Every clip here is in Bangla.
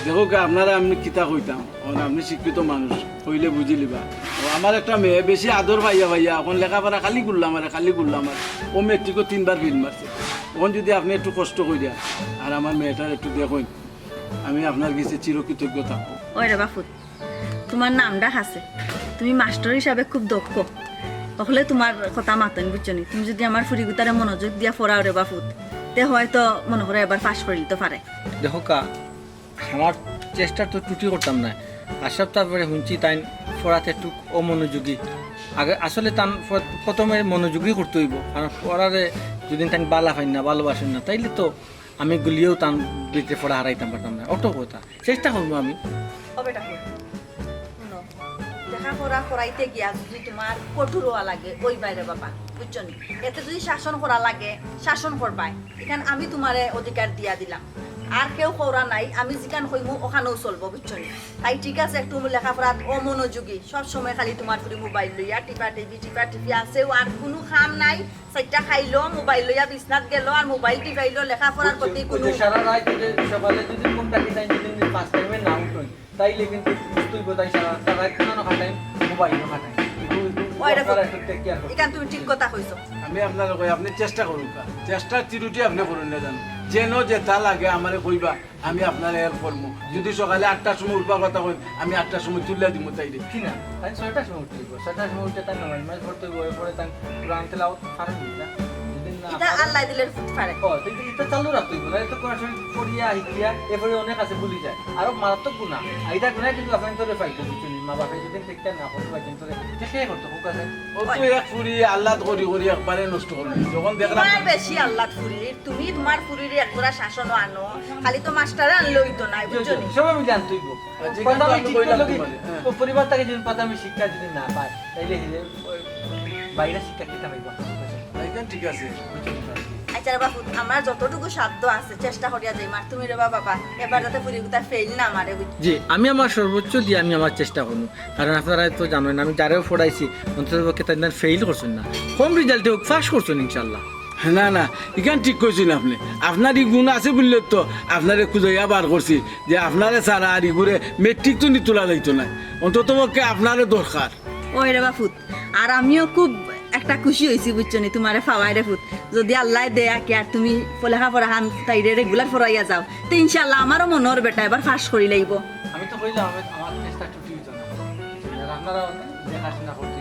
দেখো আপনারা আমি কিতা কইতাম আপনি শিক্ষিত মানুষ হইলে বুঝি লিবা আমার একটা মেয়ে বেশি আদর ভাইয়া ভাইয়া এখন লেখাপড়া খালি করলাম আর ও মেট্রিকও 3বার ফেল মারছে তখন যদি আপনি একটু কষ্ট করিয়া আর আমার মেয়েটার একটু দেখুন আমি আপনার কাছে চিরকৃতজ্ঞ থাকবো। ওই রে বাপুত তোমার নামটা আছে তুমি মাস্টার হিসাবে খুব দক্ষ তাহলে তোমার কথা মাতেন বুঝছো নি তুমি যদি আমার ফুরিগুতারে মনোযোগ দিয়া পড়াও রে বাপুত তে হয়তো মনে করে এবার পাশ করে দিতে পারে। দেখো কা আমার চেষ্টা তো ত্রুটি করতাম না আর সপ্তাহে শুনছি তাই পড়াতে একটু অমনোযোগী আগে আসলে তান প্রথমে মনোযোগী করতে হইব কারণ পড়ারে যদি তাই বালা পাই না ভালোবাসেন না তাইলে তো আমি গুলিয়েও তান ভিতরে পড়া হারাইতাম পারতাম না অত কথা চেষ্টা করবো আমি। লেখাপড়া করাইতে গিয়া যদি তোমার কঠোর হওয়া লাগে ওই বাইরে বাবা বুঝছো নি এতে যদি শাসন করা লাগে শাসন করবাই এখানে আমি তোমারে অধিকার দিয়া দিলাম আর কেউ করা নাই আমি যেখান কইমু ওখানেও চলবো বুঝছো নি তাই ঠিক আছে একটু লেখাপড়াত অমনোযোগী সব সময় খালি তোমার ফুরি মোবাইল লইয়া টিপা টিপি আছে আর কোনো কাম নাই চারটা খাইলো মোবাইল লইয়া বিছনাত গেল আর মোবাইল টিপাইলো লেখাপড়ার প্রতি কোনো সারা রাত সকালে যদি কোনটা কি তাই যদি 5 টাইমে না উঠই তাইলে কিন্তু তুই বোঝাই সারা রাত কোনো খাটাই মোবাইল খাটাই এখান তুমি ঠিক কথা কইছো। আমি আপনার কই আপনি চেষ্টা করুন চেষ্টার ত্রুটি আপনি করুন না জানো যেন যেটা লাগে আমারে কইবা আমি আপনার হেল্প করবো যদি সকালে 8টার সময় উঠবার কথা কই আমি 8টার সময় তুলে দিব তাই রে কি না তাই 6টার সময় উঠতে 6টার সময় উঠতে তাই নয় মাস ভরতে বই পড়ে তাই কোরআন তেলাওয়াত পারেন না এটা আল্লাহ দিলের পারে ও কিন্তু এটা চালু রাখতে হইব না এটা কোন সময় পড়িয়া হিকিয়া এরপরে অনেক আছে ভুলি যায় আর মারাত্মক গুনাহ এইটা গুনাহ কিন্তু আপনি তোরে পাইতে বুঝছেন মা বাবা যদি দেখতে না করতে পারেন তোরে দেখে করতে হোক আছে ও তো এক ফুরি আল্লাহ করি একবারে নষ্ট করলি যখন দেখলাম তোমার বেশি আল্লাহ ফুরি তুমি তোমার ফুরির একজোড়া শাসনও আনো খালি তো মাস্টারে আনলেই তো নাই বুঝছো নি সবাই মিলে আনতে হইব কথা আমি কইলাম তো পরিবার থেকে যদি প্রাথমিক শিক্ষা যদি না পায় তাইলে বাইরে শিক্ষা কিতা পাইবা এইখান ঠিক আছে আচ্ছা রে বাপু আমার যতটুকু সাধ্য আছে চেষ্টা করিয়া যাই মা তুমি রে বাবা এবার যাতে ফুরিগুতা ফেল না মারে জি আমি আমার সর্বোচ্চ দিয়ে আমি আমার চেষ্টা করব কারণ আপনারা তো জানেন আমি যারাও পড়াইছি অন্ততপক্ষে তাদের ফেল করছেন না কম রেজাল্টে পাস করছেন ইনশাল্লাহ। না না এখান ঠিক কইছেন আপনি আপনার এই গুণ আছে বললে তো আপনারে খুঁজাইয়া বার করছি যে আপনারে ছাড়া আর ইগুরে মেট্রিক তো নি তোলা যাইতো না অন্তত পক্ষে আপনারে দরকার। ওই রে বাপুত আর আমিও খুব একটা খুশি হয়েছি বুঝছো নি তোমারে ফাওয়াই রে ফুট যদি আল্লাহ দেয়া কি আর তুমি লেখাপড়া হান তাইরে রেগুলার পড়াইয়া যাও তো ইনশাল্লাহ আমারও মনের বেটা এবার ফাঁস করি লাইব। আমি তো কইলাম আমার চেষ্টা ছুটি হইতো না আপনারা দেখাশোনা করতে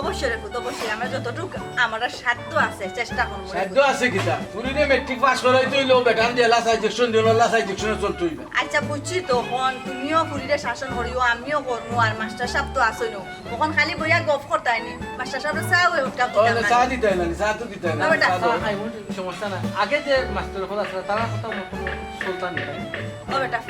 অবশ্যই রে ফুট অবশ্যই আমরা যতটুকু আমার সাধ্য আছে চেষ্টা করব। সাধ্য আছে কিতা পুরিনে মেট্রিক পাস করাইতে হইলো বেটান দেলা সাজেকশন দিলা সাজেকশনে চলতে হইবে। আচ্ছা বুঝছি তো হন তুমিও পুরিরে শাসন করিও আমিও করবো আর মাস্টার সাহেব তো আসই নো তখন খালি বইয়া গপ করতাই নি মাস্টার সাহেব চাও ওটা ওলে চা দিতে না চা তো দিতে না সমস্যা না আগে যে মাস্টার হল আছে তারা কথা সুলতান ও বেটা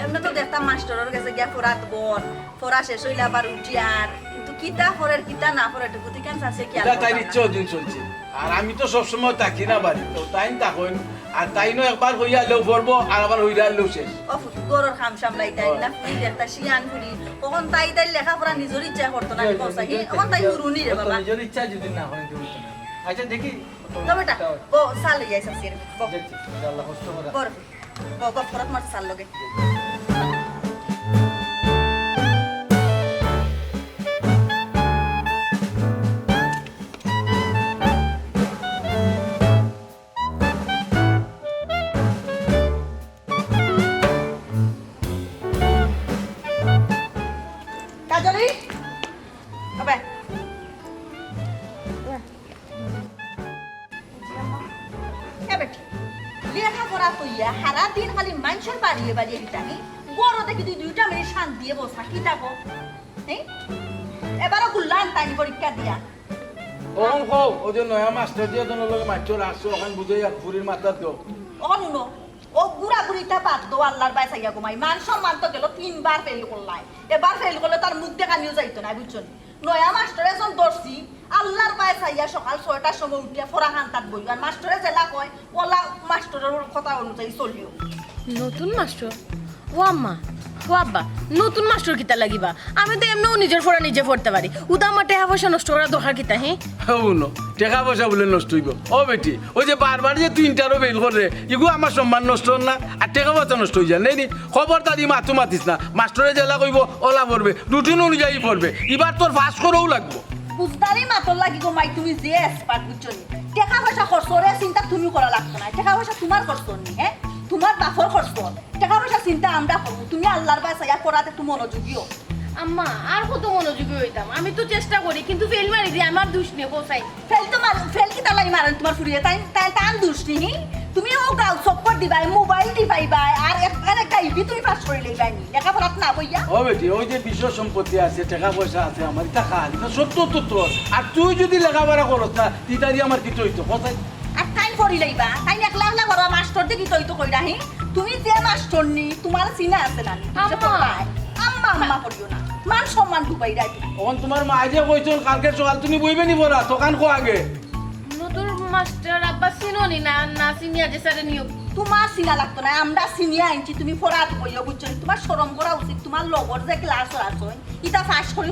এমনি তো দেখতাম মাস্টারের কাছে গিয়া ফোরাত বল ফোরা শেষ হইলে আবার উঠি আর কিন্তু কিতা ফোরের কিতা না ফোরের টুকুতি কেন আছে কি আর তাই ইচ্ছা দিন চলছে আর আমি তো সব সময় থাকি না বাড়ি তো তাই থাকুন আর তাইনো একবার হইয়া লেও পড়বো আর আবার হইয়া লেও শেষ ও গরর খাম সামলাই তাই না ফুরি একটা শিয়ান ফুরি তখন তাই লেখাপড়া নিজের ইচ্ছা করতো না কৌসাহি তখন তাই উরুনি রে বাবা নিজের ইচ্ছা যদি না হয় তো আচ্ছা দেখি তো বেটা ও সাল লই আইছা সির আল্লাহ কষ্ট করে বড় ও গপ ফরাত মার সাল লগে কাজলি আবে লেখাপড়া কইয়া সারা দিন খালি মানুষের বাড়িয়ে বাড়িয়ে দিতানি বড় দেখি তুই 2টা মিনিট শান্তি দিয়ে বসা কি থাকো এবারও গুল্লান তাই পরীক্ষা দিয়া ওখান খাও ওই যে নয়া মাস্টার দিয়ে তোর লগে মাইচর আসছো ওখান বুঝে ফুরির মাথা দিও ওখান উনো ও বুড়া বুড়িটা বাদ দো আল্লাহর বাই চাইয়া ঘুমাই মান সম্মান তো গেল 3বার ফেল করলাই এবার ফেল করলে তার মুখ দেখানিও যাইতো না বুঝছো নয়া মাস্টার এজন দর্শি আল্লাহর বাই চাইয়া সকাল 6টার সময় উঠিয়া ফোরা হান্তাত বইব আর মাস্টারে জেলা কয় ওলা মাস্টারের কথা অনুযায়ী চলিও নতুন মাস্টার ও আম্মা ও আব্বা নতুন মাস্টার কিতা লাগিবা আমি তো এমনিও নিজের ফোড়া নিজে পড়তে পারি উদা আমার টাকা পয়সা নষ্ট করা দরকার কিতা হ্যাঁ শুনো টাকা পয়সা বলে নষ্ট হইব ও বেটি ওই যে বারবার যে তুই ইন্টারও বেল করে এগুলো আমার সম্মান নষ্ট হন না আর টাকা পয়সা নষ্ট হয়ে যায় নেই নি খবরদারি মাথু মাতিস না মাস্টারে জেলা কইব ওলা পড়বে রুটিন অনুযায়ী পড়বে এবার তোর পাস করেও লাগবো বুঝদারি মাতর লাগি গো মাই তুমি যে এক্সপার্ট বুঝছো নি টাকা পয়সা খরচ করে চিন্তা তুমি করা লাগতো না টাকা পয়সা তোমার খরচ নি হ্যাঁ তোমার বাপর খরচ টাকা পয়সা চিন্তা আমরা করবো তুমি আল্লাহর বাসায়া করাতে একটু মনোযোগীও আম্মা আর কত মনোযোগী হইতাম আমি তো চেষ্টা করি কিন্তু ফেল মারি দিই আমার দোষ নেই কোথায় ফেল কি তালাই মারেন তোমার ফুরিয়ে তাই তাই তান দোষ নি তুমি ও গাল চক্কর দিবাই মোবাইল দিবাই আর একখানে গাইবি তুমি পাস করে লইবাই নি লেখাপড়াত না বইয়া ও বেটি ওই যে বিশ্ব সম্পত্তি আছে টাকা পয়সা আছে আমার টাকা সত্য তো তোর আর তুই যদি লেখাপড়া করস না তিতারি আমার কি হইতো কোথায় আর টাইম পড়ি লইবা তাই একলা একলা করো মাস্টার দেখি তুই তো কইরা হি তুমি যে মাস্টার নি তোমার চিনা আছে না আম্মা আম্মা পড়িও না মান সম্মান ডুবাই রাই এখন তোমার মা যে কইছো কালকে সকাল তুমি বইবে নি পড়া দোকান কো আগে নতুন মাস্টার আব্বা চিনোনি না না চিনিয়া যে স্যারে নিয়োগ তোমার চিনা লাগতো না আমরা চিনিয়া আনছি তুমি পড়াত বইও বুঝছো তোমার শরম করা উচিত তোমার লগর যে ক্লাসর আছো ইটা ফাঁস করি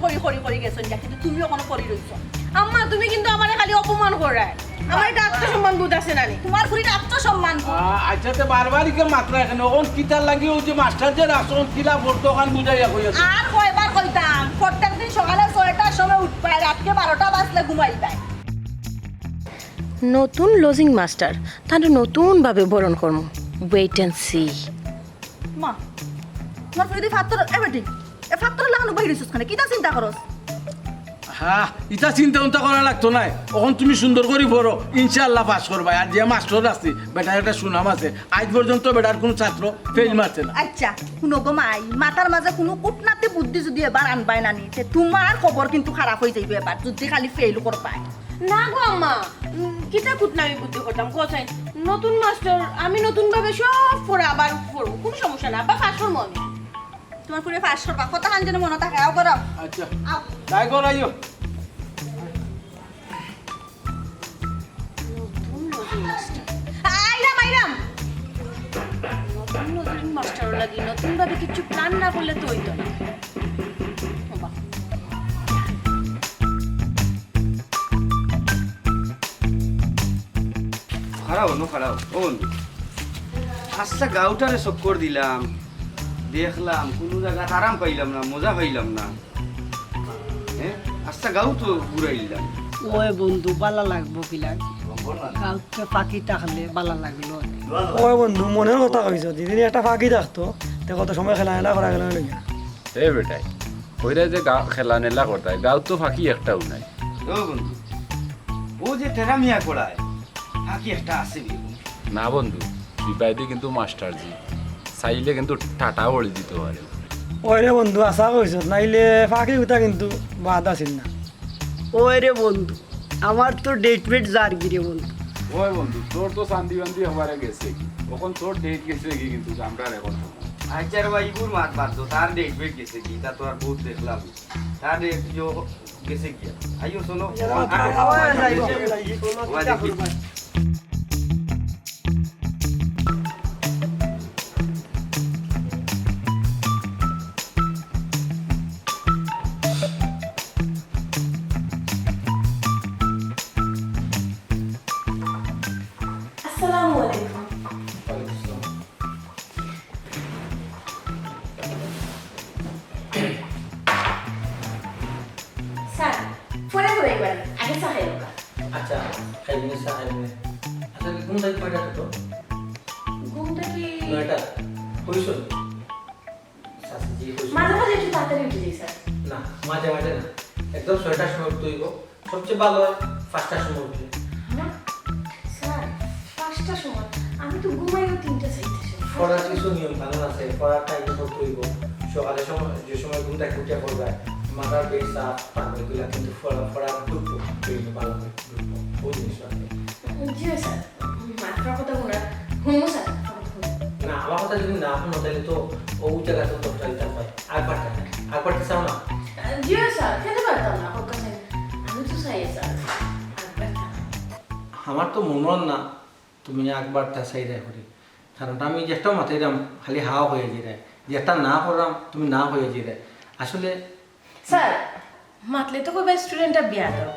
গেছো কিন্তু তুমিও কোনো পড়ি রইছো আম্মা তুমি কিন্তু আমারে খালি অপমান করায় আমার এটা আত্মসম্মান বোধ আছে না তোমার ফুরির আত্মসম্মান আচ্ছা তো বারবার কি মাত্রা এখানে ওখান কিতার লাগি ওই যে মাস্টার যে রাসন কিলা পড়তো ওখান বুঝাইয়া কইয়াছে আর কয়বার কইতাম প্রত্যেকদিন সকালে 6টার সময় উঠবাই রাতকে 12টা বাজলে ঘুমাইবাই নতুন লজিং মাস্টার তাহলে নতুনভাবে বরণ করম ওয়েট অ্যান্ড সি মা তোমার ফুরি ফাত্তর এবেটি এ ফাত্তর লাগানো বাইরেছিস কেন কিটা চিন্তা করস হ্যাঁ ইটা চিন্তা উন্তা করা লাগতো না এখন তুমি সুন্দর করে পড়ো ইনশাআল্লাহ পাস করবা আর যে মাস্টার আছে বেটার একটা সুনাম আছে আজ পর্যন্ত বেটার কোনো ছাত্র ফেল মারছে না আচ্ছা শুনো গো মাই মাথার মাঝে কোনো কুটনাতে বুদ্ধি যদি এবার আনবাই না নিতে তোমার খবর কিন্তু খারাপ হয়ে যাইবে এবার যদি খালি ফেল করবাই না গো আম্মা কিটা কুটনামি বুদ্ধি করতাম কোথায় নতুন মাস্টার আমি নতুন ভাবে সব পড়া আবার পড়বো কোনো সমস্যা না আবার পাস করবো আমি তোমার ফুরি পাস করবা কত হান যেন মনে থাকে আও করো আচ্ছা আও তাই করাইও আইরাম আইরাম নতুন মাস্টার লাগি নতুন ভাবে কিছু প্ল্যান না করলে তো হইতো না বাবা খারাপ ও বন্ধু আচ্ছা গাউটারে চক্কর দিলাম দেখলাম কোনো জায়গা আরাম পাইলাম না মজা পাইলাম না হ্যাঁ আচ্ছা গাউ তো ঘুরাইলাম ওই বন্ধু বালা লাগবো কিলা কাউকে পাখি থাকলে বালা লাগলো ওই বন্ধু মনের কথা কইছ দিদিন একটা ফাঁকি থাকতো তে কত সময় খেলা মেলা করা গেল না এ বেটাই কইরা যে খেলা নেলা করতায় গাঁও তো ফাঁকি একটাও নাই ও বন্ধু ও যে টেরা মিয়া করায় ফাঁকি একটা আছে না বন্ধু বিপাইতে কিন্তু মাস্টারজি চাইলে কিন্তু টাটা বলে দিতে পারে ওই রে বন্ধু আশা কইছ নাইলে ফাঁকি উঠা কিন্তু বাদ আছিল না ওই রে বন্ধু আমার তো ডেট মেট জার গিরে বন্ধু ওই বন্ধু তোর তো শান্তি বান্তি হবারে গেছে কি তখন তোর ডেট গেছে কি কিন্তু আমরা এখন আচার ভাইগুর মাত বাদ তার ডেট বেট গেছে কি তা তো আর বহুত দেখলাম তার ডেট গেছে কি আইও শোনো আসসালামু আলাইকুম স্যার পরে পরে একবার আগে সাহেব আচ্ছা খাইবিনে চা খাইবিনে আচ্ছা ঘুম থেকে কয়টা তো ঘুমটা কি 9টা কইছ শাস্তি কইছ মাঝে মাঝে একটু তাড়াতাড়ি উঠে যাই স্যার না মাঝে মাঝে না একদম 6টার সময় উঠতেইব সবচেয়ে ভালো হয় 5টার সময় উঠলে না স্যার 5টার সময় আমি তো ঘুমাইও 3টা চাইতেছি পড়ার কিছু নিয়ম কানুন আছে পড়ার টাইম করতেইব সকালে সময় যে সময় ঘুমটা উঠে পড়বে মাথার বেসা পাগলগুলা কিন্তু পড়া ঢুকবো ভালো হয় ঢুকবো ওই জিনিস আছে জি স্যার মাত্রা কথা গুণা হুমো স্যার না আমার কথা যদি না শুনো তাহলে তো ও জায়গা তো ডক্টর দিতে পারে আগবাড়তে চাও না জি স্যার কেন পারতাম না ওর কাছে আমি তো চাই স্যার আমার তো মনে হয় না তুমি একবারটা চাই করি কারণ আমি যেটাও মাথায় দাম খালি হাওয়া হয়ে যায় যেটা না করলাম তুমি না হয়ে যেতে আসলে স্যার মাতলে তো কইবা স্টুডেন্টটা বিয়াদব,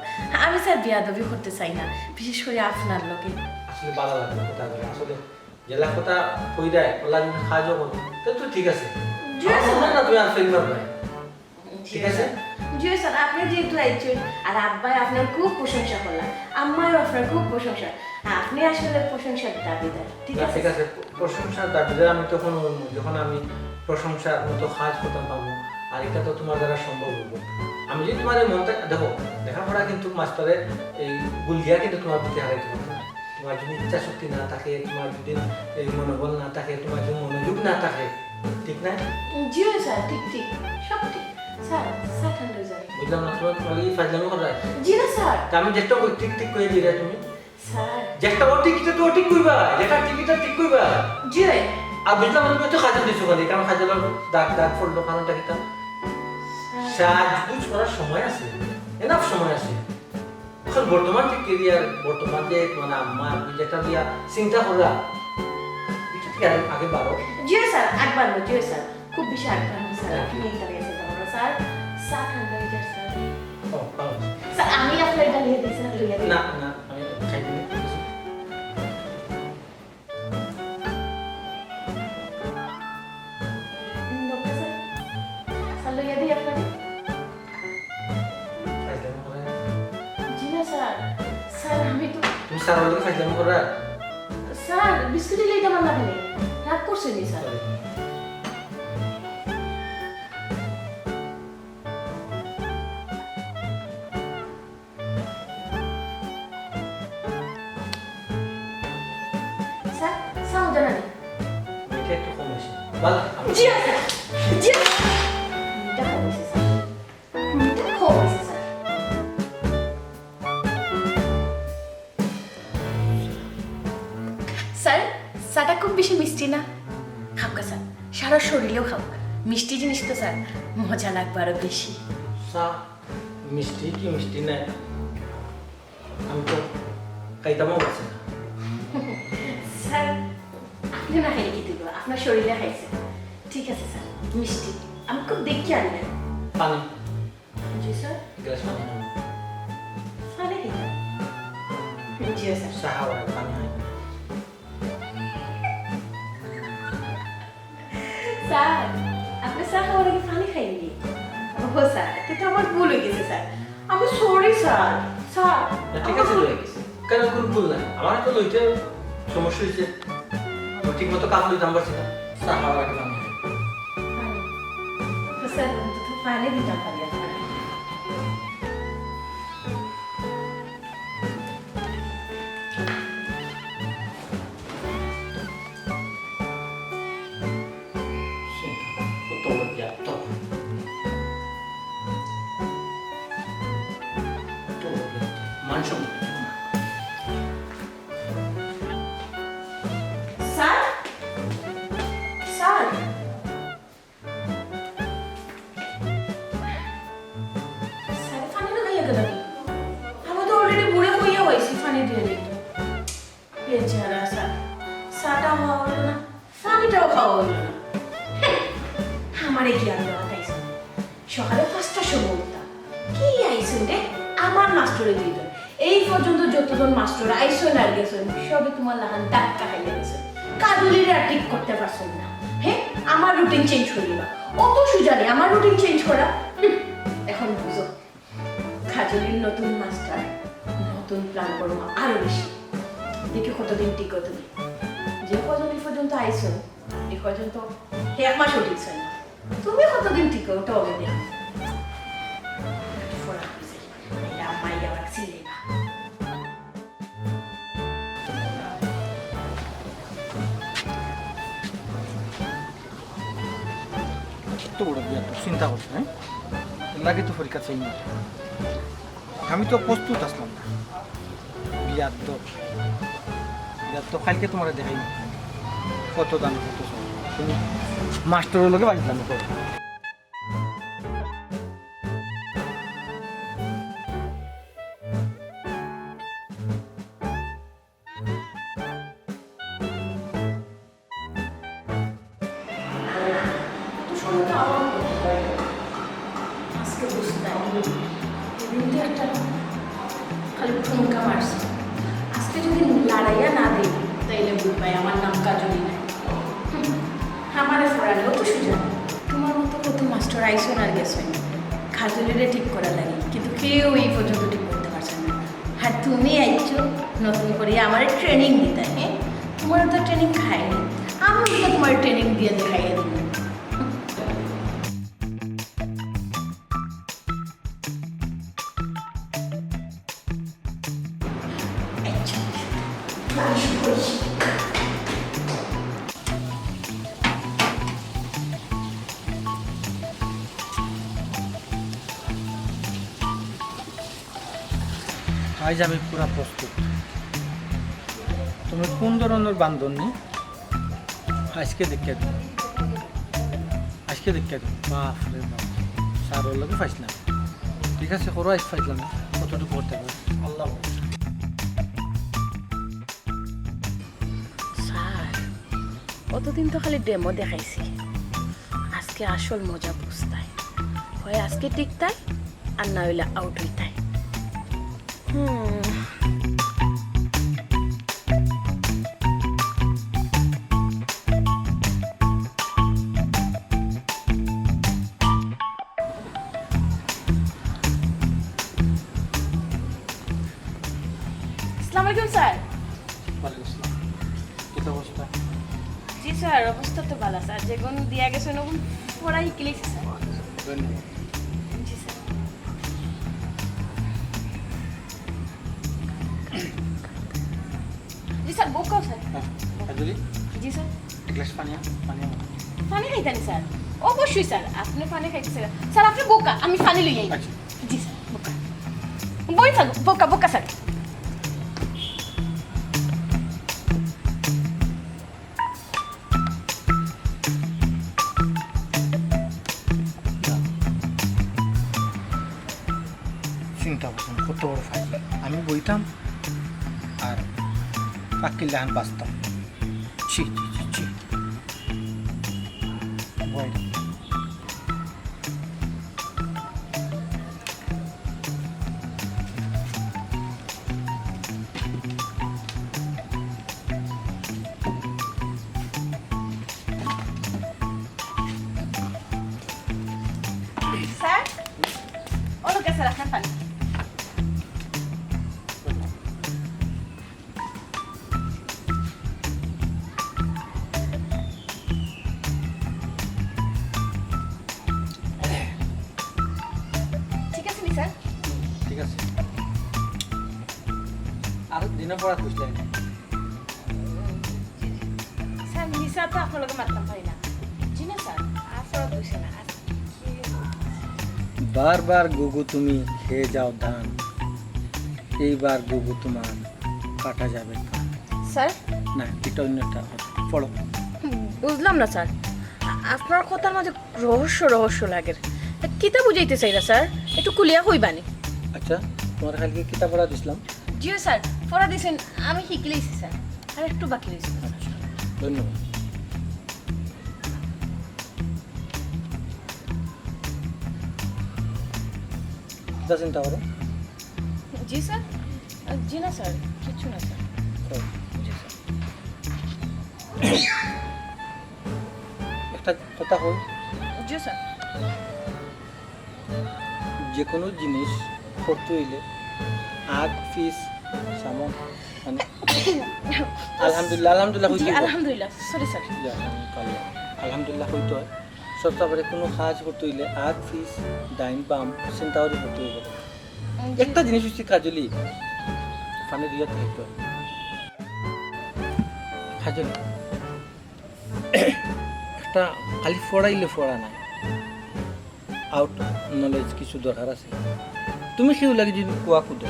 আমি স্যার বিয়াদবি করতে চাই না, বিশেষ করে আপনার লোকে। আসলে ভালো লাগে কথাগুলো আসলে জেলা কথা কই দেয় ওলা যদি সাহায্য করো তো ঠিক আছে জি স্যার। না তুমি আর ফেলবার ভাই ঠিক আছে জি স্যার, আপনি যেহেতু আইছেন আর আব্বাই আপনার খুব প্রশংসা করলাম, আম্মাও আপনার খুব প্রশংসা, আপনি আসলে প্রশংসার দাবিদার, ঠিক আছে? ঠিক আছে প্রশংসার দাবিদার আমি তখন হইব যখন আমি প্রশংসার মতো কাজ করতে পারবো, আর এটা তো তোমার দ্বারা সম্ভব হবো। আমি যদি তোমার এই মনটা দেখো লেখাপড়া কিন্তু মাস্টারের এই গুলিয়া কিন্তু তোমার প্রতি হারাইতে পারবো না। তোমার যদি ইচ্ছা শক্তি না থাকে, তোমার যদি এই মনোবল না থাকে, তোমার যদি মনোযোগ না থাকে, ঠিক না? জি স্যার, ঠিক ঠিক, সব ঠিক। স্যার স্যার ঠান্ডা যায়। বুঝলাম না তোমার এই ফাজলামি করা জি না স্যার। তা আমি যেটা কই ঠিক ঠিক করে দিলে তুমি স্যার যেটা ও ঠিক তো ঠিক কইবা, যেটা ঠিকটা ঠিক কইবা। জি আর বুঝলাম তুমি তো খাজা দিছো কালি কারণ খাজা দাগ দাগ পড়লো কারণটা কি তা সাজগুজ করার সময় আছে, এনাফ সময় আছে। এখন বর্তমান যে কেরিয়ার, বর্তমান যে মানে আমার যেটা দিয়া চিন্তা করা এটা থেকে আগে বাড়ো। জি স্যার, একবার জি স্যার, খুব বেশি আটবার স্যার, আপনি এই তারিখে চিন্তা করুন স্যার, স্যার ঠান্ডা হয়ে যায় স্যার। ও ভালো স্যার আমি আপনার ডালিয়ে দিই স্যার, লইয়া দিই। না না আমি খাই দিই নৌকা স্যার, স্যার লইয়া দিই আপনাকে। ফাজলামি করে জি না স্যার, স্যার আমি তো তুমি স্যার বলে ফাজলামি করে স্যার বিস্কুটই লইতে পারলাম না, রাগ করছেনি স্যার। স্যার সাউন্ড জানানি। এটা একটু কম হয়েছে ভালো জি স্যার, জি মিটা কমেছে স্যার, মিটা কমেছে স্যার। স্যার চাটা খুব বেশি মিষ্টি না, খাবকা স্যার, সারা শরীরেও খাবকা, মিষ্টি জিনিস তো স্যার মজা লাগবে আরো বেশি। চা মিষ্টি কি মিষ্টি নাই আমি তো খাইতামও পারছি না। স্যার আপনি না খাইলে কি দিব, আপনার শরীরে খাইছে, ঠিক আছে স্যার, মিষ্টি আমি খুব দেখি আনলেন। পানি জি স্যার, গ্লাস পানি খাবো। স্যারে খেতাম। জি স্যার। চাহা হয় পানি হয় স্যার আপনি চা খাওয়ার আগে পানি খাইনি? ও স্যার, এটা আমার ভুল হয়ে গেছে স্যার, আমি সরি স্যার। স্যার ঠিক আছে কেন কোনো ভুল নাই, আমার তো লইতে সমস্যা হয়েছে, ঠিক মতো কাম লইতাম পারছি না, চাহা হয় পানি হয়। স্যার অন্তত পানি দিতাম পারি আপনাকে। কত বড় জ্ঞাত মানুষ স্যার স্যার স্যার পানি না খাইয়া গেল, আমি তো অলরেডি বুড়ে হইয়া হয়েছি, পানি দিয়ে দিত বেচারা স্যার, চাটা খাওয়া হলো না, পানিটাও খাওয়া হলো না। আমারে জ্ঞান দেওয়া তাইছে, সকালে 5টার সময় উঠতাম, কি আইসুন রে আমার মাস্টরে দিত, এই পর্যন্ত যতজন মাস্টার আইসুন আর গেছেন সবই তোমার লাগান ডাক্কা খাইলে গেছে, কাজলিরে আর ঠিক করতে পারছেন না। হ্যাঁ আমার রুটিন চেঞ্জ করিবা, অত সুজানি আমার রুটিন চেঞ্জ করা। এখন বুঝো কাজলির নতুন মাস্টার, নতুন প্ল্যান করবো আরো বেশি, দেখি কতদিন টিকো তুমি, যে কজন এই পর্যন্ত আইসুন এই পর্যন্ত 1 মাসও টিকছে না, তুমি কতদিন টিকো ওটা হবে না। কত বড় জ্ঞাত চিন্তা করছো হ্যাঁ লাগে তো পরীক্ষা চাই না, আমি তো প্রস্তুত আসলাম না। বিয়ার তো কালকে তোমার দেখাই কত দাম কত তুমি মাস্টারের লোকে বাজলাম তো। খাওয়া আজকে বুঝতে এদিনটা একটা খালি ঠুমকা মারছে আজকে যদি লড়াইয়া না দিই তাইলে বুঝবাই আমার নাম কাজলি নাই আমার ফরালেও তো সুযোগ তোমার মতো কত মাস্টার আইসন আর গেছেন কাজলিরে ঠিক করা লাগে কিন্তু কেউ এই পর্যন্ত ঠিক করতে পারছে না আর তুমি আইছো নতুন করে আমার ট্রেনিং দিতে হ্যাঁ তোমার তো ট্রেনিং খাইনি আমি তো তোমার ট্রেনিং দিয়ে দেখাইয়া দিই আজ আমি পুরা প্রস্তুত তুমি কোন ধরনের বান্ধবী আজকে দেখে দিও বাপ রে বাপ স্যার ওর লোকে পাইছিলাম ঠিক আছে করো আজ পাইছিলাম না কতটুকু করতে পারো আল্লাহ স্যার কতদিন তো খালি ডেমো দেখাইছি আজকে আসল মজা বুঝতাই হয় আজকে টিকতাই আর না হইলে আউট হইতাই আসসালামু আলাইকুম স্যার জি স্যার অবস্থা তো ভালো স্যার যেগুন দিয়া গেছে ওগুন পড়াই শিকিলেছি স্যার জি স্যার জি স্যার বুক কাও স্যার কাজলি জি স্যার এক গ্লাস পানি পানি খাইতানি স্যার অবশ্যই স্যার আপনি পানি খাইতে স্যার স্যার আপনি বোকা আমি পানি লই আই জি স্যার বোকা বই স্যার বোকা স্যার চিন্তা করতাম কত বড় ফাইল আমি বইতাম আর পাকিল লাহান বাঁচতাম ছি বই স্যার ওকে স্যার আপনার পানি ঠিক আছে নি স্যার ঠিক আছে আর দিনের পড়া খুঁজলেন স্যার নিশা তো আপনার লোক মারতাম পারি না জি না স্যার আসলে বুঝে না বারবার গুগু তুমি খেয়ে যাও ধান এইবার গুগু তোমার কাটা যাবে স্যার না এটা অন্যটা পড়ো বুঝলাম না স্যার আপনার কথার মাঝে রহস্য লাগে কিতা বুঝাইতে চাইরা স্যার একটু কুলিয়া হইবানি আচ্ছা তোমার কালকে কিতাব পড়া দিছিলাম জিও স্যার পড়া দিয়েছেন আমি শিখিলেইছি স্যার আর একটু বাকি রয়েছে ধন্যবাদ কিতা চিন্তা করো জি স্যার জি না স্যার কিছু না স্যার জি স্যার একটা কথা হই জি স্যার যে কোনো জিনিস করতে হইলে আগ ফিস সামন মানে আলহামদুলিল্লাহ জি হইতে আলহামদুলিল্লাহ সরি স্যার আলহামদুলিল্লাহ হইতে হয় সব তারপরে কোনো কাজ করতে হইলে আগ ফিস ডাইন বাম চিন্তা করে করতে হইবে একটা জিনিস হচ্ছে কাজলি পানি দিয়ে থাকতে হয় কাজলি একটা খালি পড়াইলে পড়া নাই আউট নলেজ কিছু দরকার আছে তুমি কেউ লাগে যদি কুয়া কুদো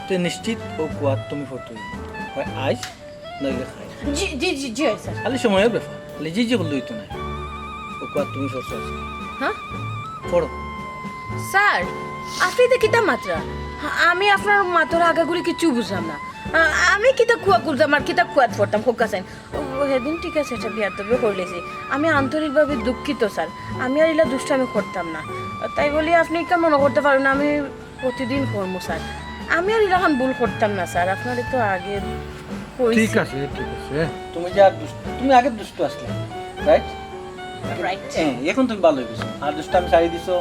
তো নিশ্চিত ও কুয়া তুমি ফটো হয় আইস নইলে খাই জি জি জি জি স্যার খালি সময়ের ব্যাপার খালি জি বললে হইতো না ও কুয়া তুমি ফটো আছে হ্যাঁ পড়ো স্যার আপনি তো কিতা মাত্রা আমি আপনার মাত্রা আগাগুড়ি কিছু বুঝলাম না আমি কিতা কুয়া করতাম আর কিতা কুয়াত পড়তাম হোক কাছেন সেদিন ঠিক আছে এটা বিয়াতবে করলেছি আমি আন্তরিকভাবে দুঃখিত স্যার আমি আর এলা দুষ্টামি করতাম না তাই বলি আপনি কেন মনে করতে পারবেন না আমি প্রতিদিন করবো স্যার আমি আর এলাকান ভুল করতাম না স্যার আপনারই তো আগে ঠিক আছে তুমি যে আর তুমি আগে দুষ্ট আসলে রাইট রাইট এখন তুমি ভালো হয়ে গেছো আর দুষ্ট আমি ছাড়ি দিছো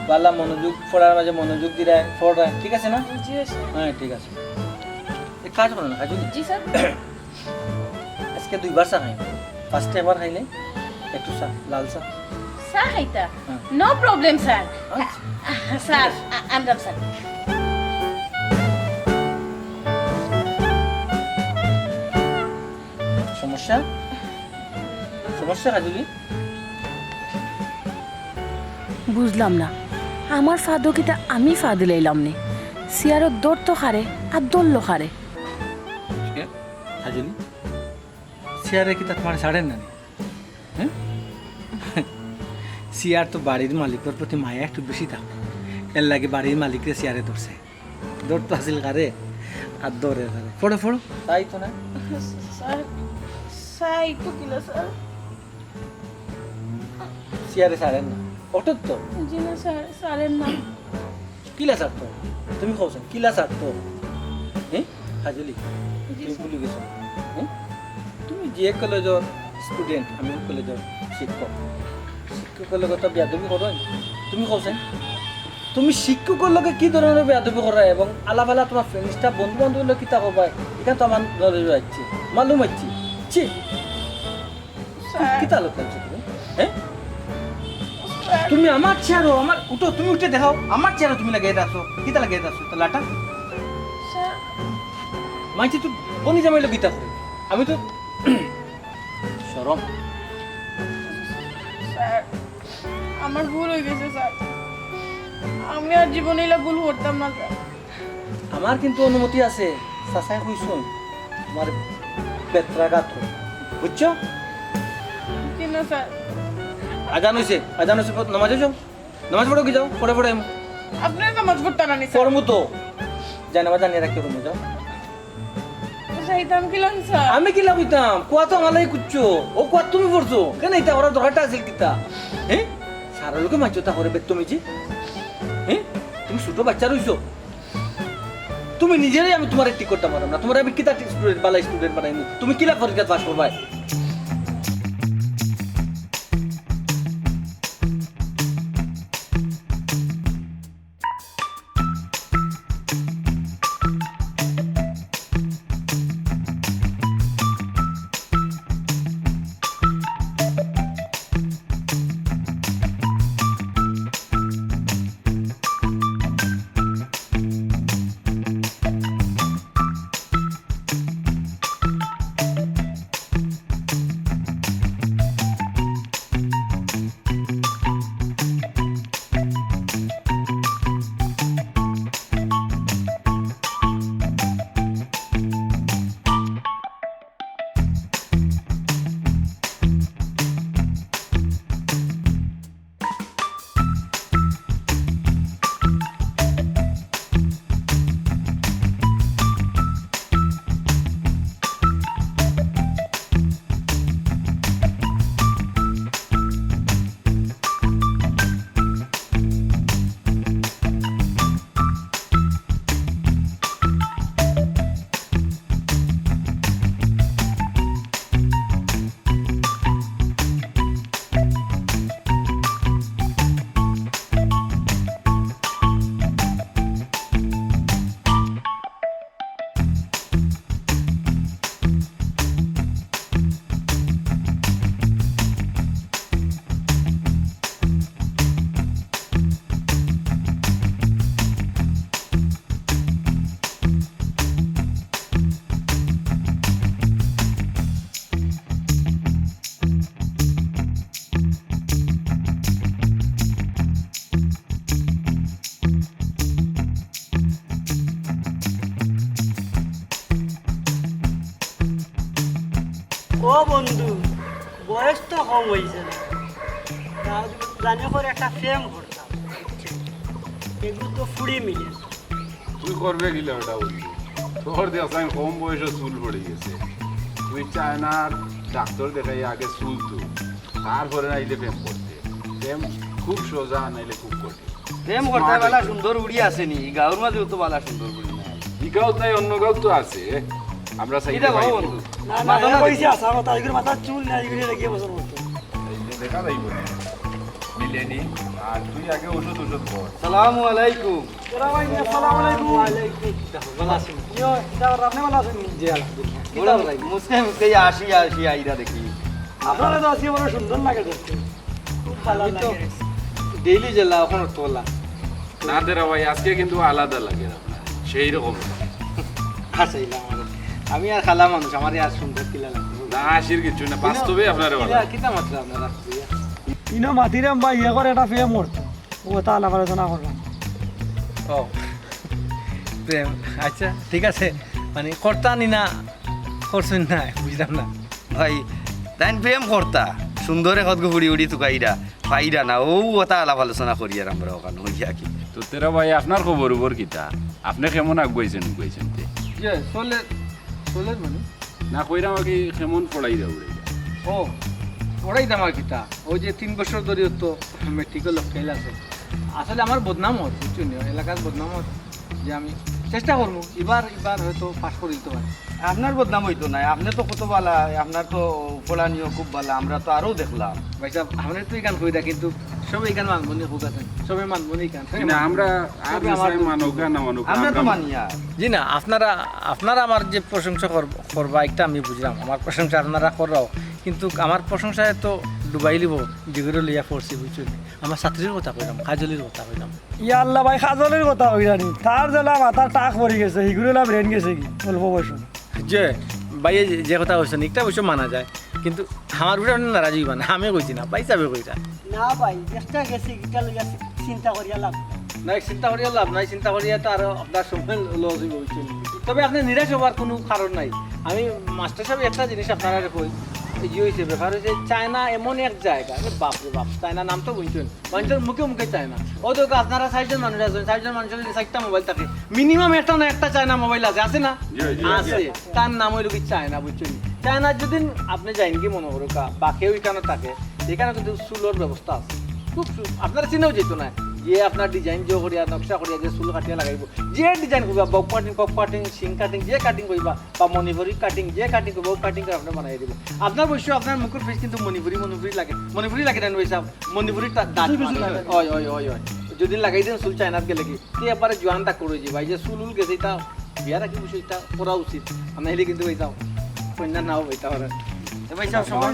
বালা মনোযোগ পড়ার মাঝে মনোযোগ দিলে পড়া ঠিক আছে না জি স্যার হ্যাঁ ঠিক আছে এক কাজ করো না কাজলি জি স্যার আজকে 2 বার চা খাই ফার্স্টে একবার খাইলে একটু চা লাল চা স্যার হাইতা নো প্রবলেম স্যার স্যার আমরা স্যার সমস্যা সমস্যা কাজলি বুঝলাম না আমার ফাদকিটা আমি ফা দিলাইলাম নে সিয়ারও দৌড় তো খারে আর দৌড়লো খারে কাজলি সিয়ারে কি তা তোমার ছাড়েন না হ্যাঁ সিয়ার তো বাড়ির মালিকের প্রতি মায়া একটু বেশি থাকে এর লাগে বাড়ির মালিকরে সিয়ারে ধরছে দৌড় তো আসিল কারে আর দৌড়ে কারে ফোড়ো ফোড়ো তাই তো না স্যার স্যার একটু কিলো স্যার সিয়ারে ছাড়েন না অটো তো জি না স্যার স্যারের নাম কিলা ছাড়তো তুমি কওছেন কিলা ছাড়তো হ্যাঁ কাজলি তুমি ভুলে গেছো হ্যাঁ তুমি যে কলেজের স্টুডেন্ট আমি কলেজের শিক্ষক শিক্ষকের লগে তো বেয়াদবি করো তুমি কওছেন তুমি শিক্ষকের লগে কি ধরনের বেয়াদবি করা এবং আলাপালা তোমার ফ্রেন্ডসটা বন্ধু বান্ধবের লগে কিতা করবা এটা তো আমার নলেজ হচ্ছে মালুম হচ্ছে ছি কিতা লোক আছে তুমি হ্যাঁ তুমি আমার চেয়ারও আমার উঠো তুমি উঠে দেখাও আমার চেয়ারও তুমি লাগিয়ে দাও কিতা লাগিয়ে দাও তো লাটা স্যার মাইছি তো বনি জামাইলো গীতা করে আমি তো শরম স্যার আমার ভুল হয়ে গেছে স্যার আমি আর জীবনে এলা ভুল করতাম না স্যার আমার কিন্তু অনুমতি আছে চাচাই কইছুন তোমার বেত্রাঘাত বুঝছো কি না স্যার আজান হয়েছে নামাজে যাও নামাজ পড়ো কি যাও পড়ে পড়ে আপনার নামাজ পড়তে না নি স্যার পড়মু তো যাই নামাজ জানিয়ে রাখতে রুমে যাও চাইতাম কিলাম স্যার আমি কি লাভিতাম কুয়া তো আমার লাগে কুচ্ছো ও কুয়া তুমি পড়ছো কেন এটা ওরা দরকারটা আছে কিতা হ্যাঁ সারা লোকে মাইচতা করে বেত তুমি যে হ্যাঁ তুমি ছোট বাচ্চা রইছো তুমি নিজেরাই আমি তোমার ঠিক করতে পারো না তোমার আমি কিতা স্টুডেন্ট বালা স্টুডেন্ট বানাই তুমি কিলা পরীক্ষা পাস করবাই ও বন্ধু বয়স তো কম হয়েছে না জানি করে একটা প্রেম করতাম এগুলো তো ফুড়ি মিলে তুই করবে গেলে ওটা বলবি তোর দেখ কম বয়সে চুল পড়ে গেছে তুই চায়নার ডাক্তার দেখাই আগে চুলতো তারপরে নাইলে প্রেম করতে প্রেম খুব সোজা নাইলে খুব কঠিন প্রেম করতে বালা সুন্দর উড়ি আসেনি গাঁর মাঝেও তো বালা সুন্দর উড়ি না ই গাঁও তাই অন্য গাঁও তো আছে আমরা এটা চাইতে ভালো পাই বন্ধু না না এ কইছে আসা কথা এগুলো মাথার চুল না এগুলো লাগিয়ে বছর মতো দেখা যাইব না মিলেনি আর তুই আগে ওষুধ কর সালামু আলাইকুম আসসালামু আলাইকুম ওয়ালাইকুম ভালো আছেন ইয়ো এটা আপনি ভালো আছেন জি আলহামদুলিল্লাহ মুসকে মুসকে আসি আসি আইরা দেখি আপনারা তো আজকে বড় সুন্দর লাগে দেখতে খুব ভালো লাগে ডেইলি জেলা ওখানে তোলা না তেরা ভাই আজকে কিন্তু আলাদা লাগে আপনার সেই রকম হাসাইলাম আমি আর খালা মানুষ আমার আর সুন্দর কিলা লাগবে না হাসির কিছু না বাস্তবে আপনার ভালো কিতা মাত্রা আপনারা ইনো মাতিরাম ভাই ইয়ে করে একটা ফেম করতো ও তা আলাপ আলোচনা করলাম ও প্রেম আচ্ছা ঠিক আছে মানে কর্তানি না করছেন না বুঝলাম না ভাই তাই প্রেম করতা সুন্দরে কত উড়ি উড়ি তুকাইরা পাইরা না ও ওটা আলাপ আলোচনা করি আর আমরা ওখানে হইয়া কি তো তেরা ভাই আপনার খবর উপর কিতা আপনি কেমন আগুয়াইছেন তে যে চলে মানে না কইরা আমাকে কেমন পড়াই দাও রে ও ওরাই দাম আর কিতা ওই যে 3 বছর ধরে তো মেট্রিকের ফেল আছে আসলে আমার বদনাম হচ্ছে বুঝছেন এলাকার বদনাম হচ্ছে যে আমি চেষ্টা করবো এবার হয়তো পাস করে দিতে পারি আপনার বদনাম হইতো না আপনি তো কত বালা আপনার তো পড়ানিও খুব বালা আমরা তো আরো দেখলাম ভাই সাহেব আমাদের তো এই গান কই দা কিন্তু সবাই এই গান মানবনি হোক আছেন সবাই মানবনি গান না আমরা আর আমার মানব না মানব আমরা তো মানি আর জি না আপনারা আমার যে প্রশংসা করবা একটা আমি বুঝলাম আমার প্রশংসা আপনারা করাও কিন্তু আমার প্রশংসায় তো ডুবাই লিব যেগুলো লিয়া পড়ছি বুঝছেন আমার ছাত্রীর কথা কইলাম কাজলির কথা কইলাম ইয়া আল্লাহ ভাই খাজলের কথা হইরানি তার জেলা মাথার টাক পড়ে গেছে এগুলো ব্রেন গেছে কি অল্প বয়স যে ভাই যে কথা কইছেন একটা অবশ্য মানা যায় কিন্তু আমার উপরে আপনি নারাজ হইবা না আমি কইছি না ভাই যাবে কইতা না ভাই চেষ্টা গেছি এটা লইয়া চিন্তা করিয়া লাভ নাই চিন্তা করিয়া লাভ নাই চিন্তা করিয়া তো আরো আপনার সময় লস হইব বুঝছেন তবে আপনি নিরাশ হওয়ার কোনো কারণ নাই আমি মাস্টার সাহেব একটা জিনিস আপনারা কই যে হয়েছে ব্যাপার হয়েছে চায়না এমন এক জায়গা বাপ রে বাপ চায়না নাম তো বুঝছেন মানুষের মুখে মুখে চায়না ও তো আপনারা 60 জন মানুষ আছেন 60 জন মানুষের 60টা মোবাইল থাকে মিনিমাম একটা না একটা চায়না মোবাইল আছে না আছে তার নাম হইল কি চায়না বুঝছেন চায়না যদি আপনি যাইন কি মনে করো বা কেউ এখানে থাকে এখানে কিন্তু চুলোর ব্যবস্থা আছে খুব আপনারা চিনেও যেত না যে আপনার ডিজাইন যে করিয়া নকশা করিয়া যে চুল কাটিয়া লাগাইব যে ডিজাইন করবা বক কাটিং সিং কাটিং যে কাটিং করবা বা মণিপুরি কাটিং যে কাটিং করবা কাটিং করে আপনার বানাই দিব আপনার বৈশ্য আপনার মুখের ফেস কিন্তু মণিপুরি লাগে না ভাই সাহেব মণিপুরি দাঁত ওই ওই ওই ওই যদি লাগাই দেন চুল চায়নাত গেলে কি এবারে জোয়ানটা করে যে ভাই যে চুল গেছে এটা বিয়া রাখি বসে এটা করা উচিত আমরা হেলে কিন্তু ভাই যাও কন্যা নাও ভাই তাহলে ভাই সাহেব সবাই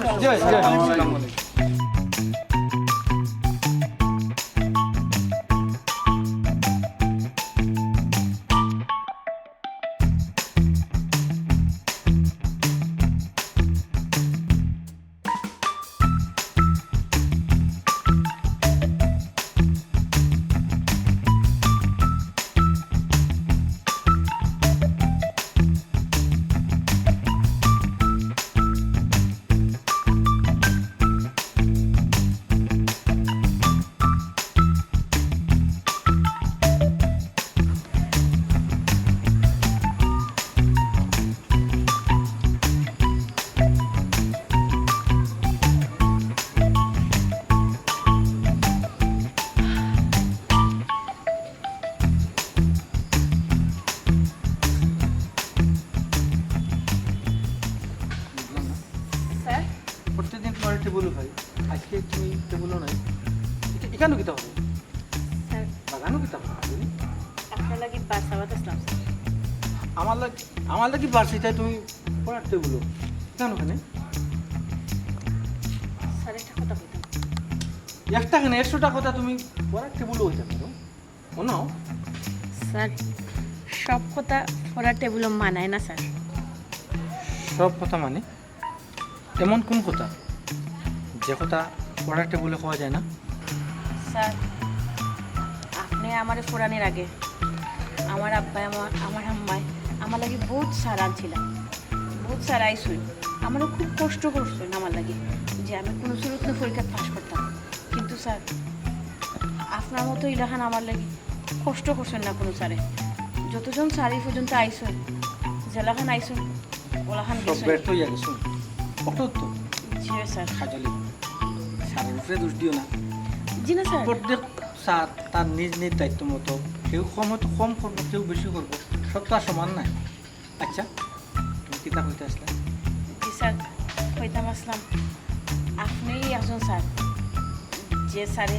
প্রত্যেকদিন তোমার টেবুলও খাই আজকে তুমি টেবুলও নাই এখানেও কিতা হবে বাগানও কিতা হবে আপনার লাগি বাসাবাদ আসলাম আমার লাগি বাড়ছি তাই তুমি পড়ার টেবুলও কেন ওখানে স্যার একটা কথা বলতাম একটা কেন 100টা কথা তুমি পড়ার টেবুলও হইতে পারো শোনাও স্যার সব কথা পড়ার টেবিলও মানায় না স্যার সব কথা মানে এমন কোন কথা যে কথা পড়ার টেবুলে খাওয়া যায় না স্যার আপনি আমার ফোরানের আগে আমার আব্বাই আমার আম্মাই আমার লাগে বহুত সার আনছিলাম বহুত সার আইসুই আমারও খুব কষ্ট করছেন আমার লাগে যে আমি কোনো সুরত পরীক্ষা পাস করতাম কিন্তু স্যার আপনার মতো ইলাখান আমার লাগে কষ্ট করছেন না কোনো স্যারে যতজন স্যার এই পর্যন্ত আইসুন জেলাখান আইসুন ওলাখান সব ব্যর্থ হইয়া গেছো কত তো জি স্যার। কাজলি স্যারের উপরে দোষ দিও না। জি না স্যার। প্রত্যেক স্যার তার নিজ নিজ দায়িত্ব মতো কেউ কম করবো, কেউ বেশি করবো, সব তো আর সমান নাই। আচ্ছা তুমি কিতাব হইতে আসলে? জি স্যার, কইতাম আসলাম আপনি একজন স্যার যে স্যারে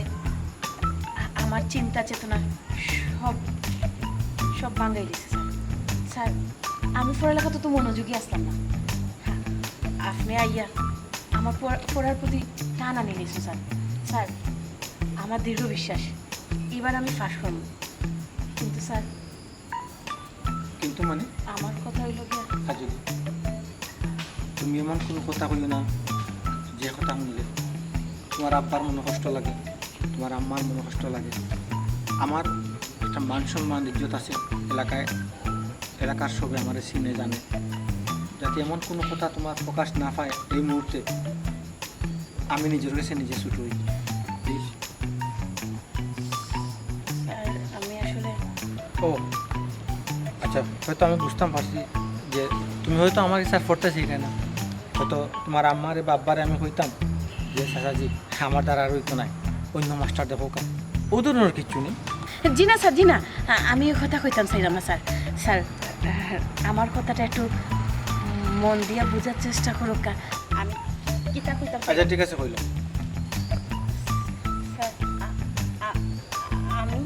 আমার চিন্তা চেতনা সব সব ভাঙাই দিয়েছে স্যার। স্যার আমি পড়ালেখা তো মনোযোগী আসলাম না, আপনি আইয়া আমার পড়ার প্রতি টান আনি নিয়েছেন স্যার। স্যার আমার দৃঢ় বিশ্বাস এবার আমি ফাঁস করব, কিন্তু স্যার কিন্তু মানে আমার কথা হইল গিয়া কাজলি তুমি এমন কোনো কথা কইও না যে কথা শুনলে তোমার আব্বার মনে কষ্ট লাগে, তোমার আম্মার মনে কষ্ট লাগে। আমার একটা মান সম্মান ইজ্জত আছে এলাকার সবে আমার চিনে জানে, যাতে এমন কোনো কথা তোমার প্রকাশ না পায় এই মুহূর্তে আমি নিজের কাছে নিজে ছুট হই। প্লিজ। স্যার আমি আসলে ও আচ্ছা, হয়তো আমি বুঝতাম পারছি যে তুমি হয়তো আমার ইচ্ছা পড়তেছি না, হয়তো তোমার আম্মারে বা আব্বারে আমি কইতাম যে চাচাজি আমার দ্বারা আর হইতো নাই, অন্য মাস্টার দেখো কা, ও ধরনের কিচ্ছু নেই। জি না স্যার, জি না, আমি ওই কথা কইতাম চাইলাম না স্যার। স্যার আমার কথাটা একটু মন দিয়া বোঝার চেষ্টা করুক। আমি কিতা কইতাম আচ্ছা ঠিক আছে কইলাম। স্যার, আমি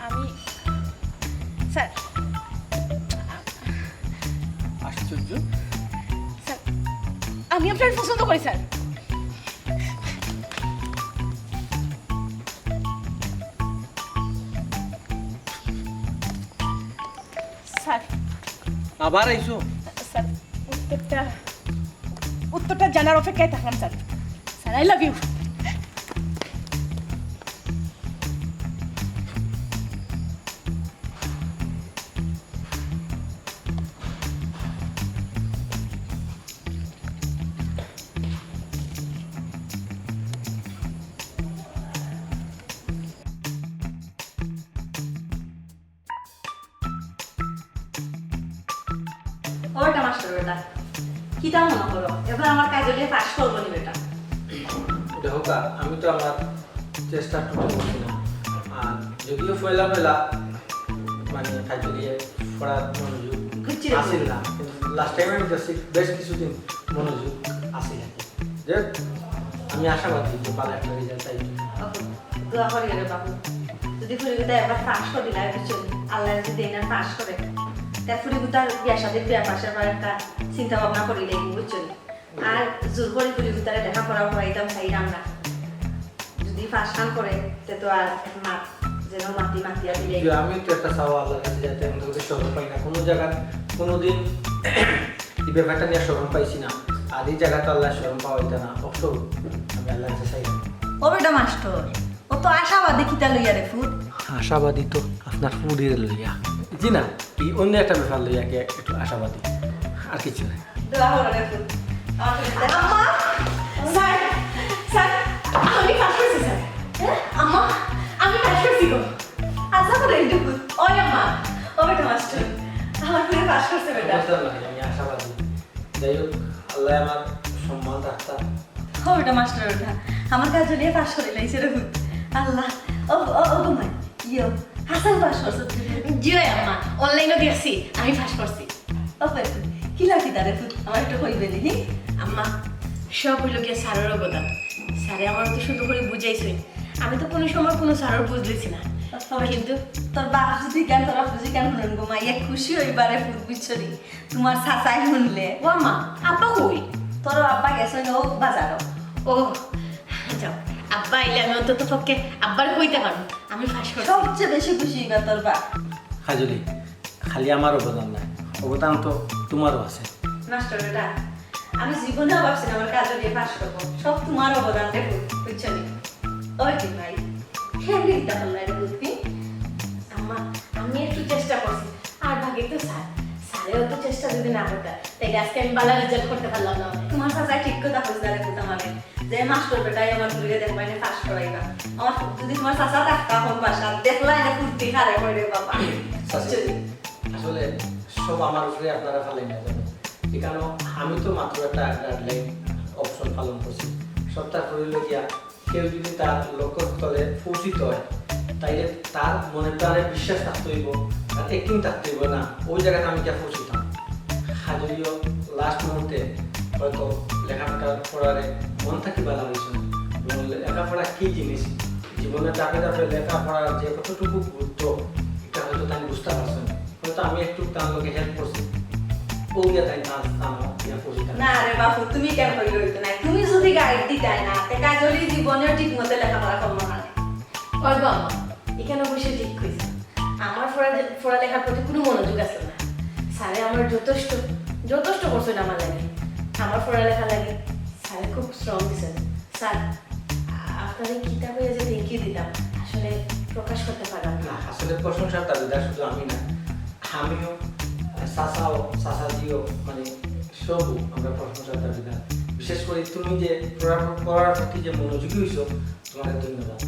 আমি স্যার আশ্চর্য, স্যার আমি আপনার পছন্দ করি স্যার। স্যার আবার আইসো? স্যার উত্তরটা জানার অপেক্ষায় থাকলাম sir. Sir I love you. ওটা মাস্টার বেটা কিতা মনে করো এবার আমার কাজে দিয়ে পাস করবো নি বেটা? দেখো কা, আমি তো আমার চেষ্টা করছি না, আর যদিও ফেলা মানে কাজলিয়ে পড়ার মনোযোগ আসিল না, কিন্তু লাস্ট টাইম আমি দেখছি বেশ কিছুদিন মনোযোগ আসিল। যে আমি আশাবাদী যে ভালো একটা রেজাল্ট চাই। দোয়া করি রে বাবু, যদি ফুরিগুতা এবার পাস করে দিলে বুঝছো আল্লাহ যদি এনার পাস করে তার ফুরিগুতার বিয়া সাদের বিয়া পাশের পর একটা চিন্তা ভাবনা করি দেখি বুঝছো। আর জোর করে ফুরিগুতারে দেখা করা করাইতাম চাইলাম না, যদি পাস খান করে তে তো আর মা যেন মাতিয়া দিলে। আমি তো একটা চাওয়া আল্লাহর কাছে যাতে আমি তোকে শরম পাই না কোনো জায়গায়, কোনোদিন এই ব্যাপারটা নিয়ে শরম পাইছি না, আর এই জায়গাটা আল্লাহ শরম পাওয়া যায় না। অবশ্য আমি আল্লাহর কাছে চাই। ও বেটা মাস্টার ও তো আশাবাদী কিতা লইয়া রে ফুট? আশাবাদী তো আপনার ফুডির লইয়া, জি না এই অন্য একটা ব্যাপার লইয়া একটু আশাবাদী, আর কিছু নাই। দোয়া করো রে ফুট। আম্মা স্যার স্যার আমি পাস করছি স্যার। আম্মা আমি পাস করছি গো। আচ্ছা করে এই দুপুর ওই আম্মা ও বেটা মাস্টার আমার পুরো পাস করছে বেটা। বুঝতে পারলাম, আমি আশাবাদী। যাই হোক আল্লাহ আমার সম্মান রাখতা। ও বেটা মাস্টার ওটা আমার কাজ নিয়ে পাস করে লাইছে রে ফুট। আল্লাহ ও ও ও ঘুমাই ইয়ো হাসান পাস করছে। জি আম্মা অনলাইনে দিয়েছি আমি পাস করছি। ও বেটা কি লাগি দারে ফুট আমার একটু কইবে নি? আম্মা সব হইল গিয়ে স্যারের অবদান। স্যারে আমার তো শুধু করে বুঝাইছে, আমি তো কোনো সময় কোনো স্যারের বুঝতেছি না, কিন্তু তোর বাপ যদি কেন তোরা বুঝি কেন শুনেন গো মাইয়া খুশি হইবারে ফুট বুঝছরি তোমার চাচাই শুনলে। ও আম্মা আব্বা কই? তোর আব্বা গেছে ও বাজারও। ও যাও, আব্বা আইলে আমি অন্তত পক্ষে আব্বার কইতে পারবো আমি ফাঁস করছি। সবচেয়ে বেশি খুশি হইবা তোর বাপ। কাজলি খালি আমার অবদান নাই, অবদান তো তোমারও আছে। মাস্টার বেটা আমি জীবনেও ভাবছি না আমার কাজ দিয়ে পাস করবো, সব তোমার অবদান রে বুঝছো নি? ওই কি ভাই কেমনি দিতে পারলাই রে বুঝবি? আম্মা আমি একটু চেষ্টা করছি, আর ভাগে তো স্যার স্যারেও তো চেষ্টা যদি না করতে তাই আজকে আমি ভালো রেজাল্ট করতে পারলাম না। তোমার চাচাই ঠিক কথা কইছে রে বুঝ আমারে যে মাস্টার বেটাই আমার ঘুরে দেখবাই না পাস করাইবা। আমার যদি তোমার চাচা থাকতা কোন বাসা দেখলাই না ফুর্তি খারে কই রে বাবা। বুঝছো নি? আসলে সব আমার উপরে আপনারা ফেলেন না, জানো এখানে আমি তো মাত্র একটা গাইডলাইন অপশন পালন করছি সপ্তাহ করিল গিয়া কেউ যদি তার লক্ষ্যস্থলে পৌঁছিত হয় তাইলে তার মনে প্রাণে বিশ্বাস থাকতে হইব আর একদিন থাকতে হইব না ওই জায়গাতে আমি গিয়া পৌঁছিতাম হাজরিও লাস্ট মুহূর্তে হয়তো লেখাপড়া পড়ারে মন থাকি বেলা হয়েছে এবং লেখাপড়া কী জিনিস জীবনে চাপে চাপে লেখাপড়ার যে কতটুকু গুরুত্ব এটা হয়তো তাই বুঝতে পারছেন হয়তো আমি একটু তার লোকে হেল্প করছি ও গিয়া তাই পৌঁছিতাম না রে বাপু তুমি কেন হইল হইতো না তুমি যদি গাইড দিতাই না তে কাজলি জীবনেও ঠিক মতো লেখাপড়া করবো না ওই বাবা এখানে বসে ঠিক কইছে আমার পড়ালেখার প্রতি কোনো মনোযোগ আছে না স্যারে আমার যথেষ্ট করছেন আমার লাগে আমার পড়ালেখা লাগে স্যারে খুব স্ট্রং দিয়েছেন স্যার আপনার এই কিতাবে যে থ্যাংক ইউ দিতাম আসলে প্রকাশ করতে পারলাম না না আসলে প্রশংসার দাবিদার শুধু আমি না আমিও চাচাজিও মানে সবও আমরা প্রশংসার দাবিদার বিশেষ করে তুমি যে পড়ার প্রতি যে মনোযোগী হয়েছ তোমাকে ধন্যবাদ